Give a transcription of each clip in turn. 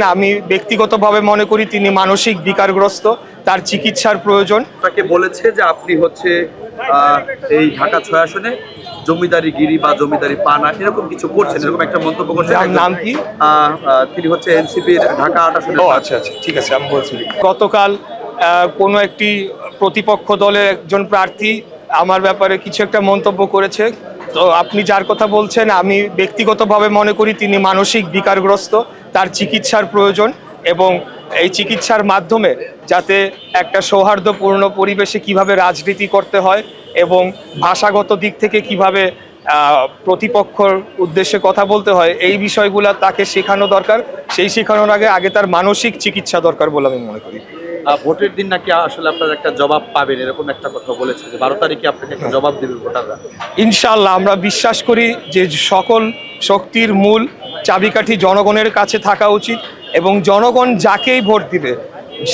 আমি ব্যক্তিগতভাবে মনে করি তিনি মানসিক বিকারগ্রস্ত, তার চিকিৎসার প্রয়োজন। তাকে বলেছে যে আপনি হচ্ছে এই ঢাকা ৬ আসনে জমিদারি গিরি বা জমিদারি পানা এরকম কিছু করছেন, এরকম একটা মন্তব্য করছেন। নাম কি? তিনি হচ্ছে এনসিপির ঢাকা ৮ আসনের। ও আচ্ছা আচ্ছা, ঠিক আছে, আমি বলছি। গতকাল কোনো একটি প্রতিপক্ষ দলের একজন প্রার্থী আমার ব্যাপারে কিছু একটা মন্তব্য করেছে। তো আপনি যার কথা বলছেন, আমি ব্যক্তিগতভাবে মনে করি তিনি মানসিক বিকারগ্রস্ত, তার চিকিৎসার প্রয়োজন এবং এই চিকিৎসার মাধ্যমে যাতে একটা সৌহার্দ্যপূর্ণ পরিবেশে কিভাবে রাজনীতি করতে হয় এবং ভাষাগত দিক থেকে কিভাবে প্রতিপক্ষর উদ্দেশ্যে কথা বলতে হয়, এই বিষয়গুলো তাকে শেখানো দরকার। সেই শেখানোর আগে তার মানসিক চিকিৎসা দরকার বলে আমি মনে করি। ভোটের দিন নাকি আসলে আপনার একটা জবাব পাবেন, এরকম একটা কথা বলেছে যে 12 তারিখে আপনাকে একটা জবাব দেবে ভোটাররা। ইনশাআল্লাহ আমরা বিশ্বাস করি যে সকল শক্তির মূল চাবিকাঠি জনগণের কাছে থাকা উচিত এবং জনগণ যাকেই ভোট দিবে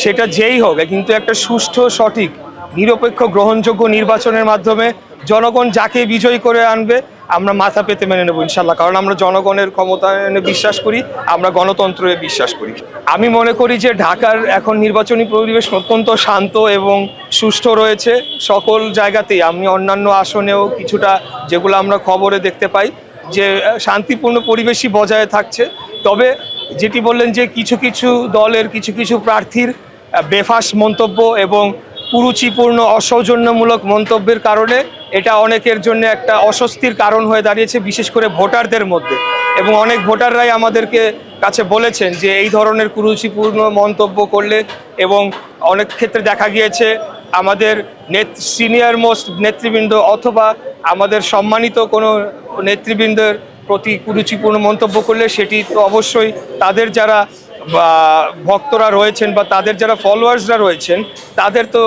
সেটা যেই হোক, কিন্তু একটা সুষ্ঠু, সঠিক, নিরপেক্ষ, গ্রহণযোগ্য নির্বাচনের মাধ্যমে জনগণ যাকে বিজয়ী করে আনবে আমরা মাথা পেতে মেনে নেব ইনশাল্লাহ। কারণ আমরা জনগণের ক্ষমতায়নে বিশ্বাস করি, আমরা গণতন্ত্রে বিশ্বাস করি। আমি মনে করি যে ঢাকার এখন নির্বাচনী পরিবেশ অত্যন্ত শান্ত এবং সুষ্ঠু রয়েছে সকল জায়গাতেই। আমি অন্যান্য আসনেও কিছুটা যেগুলো আমরা খবরে দেখতে পাই যে শান্তিপূর্ণ পরিবেশই বজায় থাকছে। তবে যেটি বললেন যে কিছু কিছু দলের কিছু কিছু প্রার্থীর বেফাঁস মন্তব্য এবং কুরুচিপূর্ণ অসৌজন্যমূলক মন্তব্যের কারণে এটা অনেকের জন্য একটা অস্বস্তির কারণ হয়ে দাঁড়িয়েছে, বিশেষ করে ভোটারদের মধ্যে। এবং অনেক ভোটাররাই আমাদেরকে কাছে বলেছেন যে এই ধরনের কুরুচিপূর্ণ মন্তব্য করলে, এবং অনেক ক্ষেত্রে দেখা গিয়েছে আমাদের সিনিয়র মোস্ট নেতৃবৃন্দ অথবা আমাদের সম্মানিত কোনো নেতৃবৃন্দের প্রতি কুরুচিপূর্ণ মন্তব্য করলে সেটি তো অবশ্যই তাদের যারা ভক্তরা রয়েছেন বা তাদের যারা ফলোয়ার্সরা রয়েছেন তাদের তো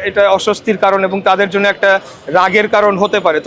এটা অস্বস্তির কারণ এবং তাদের জন্য একটা রাগের কারণ হতে পারে।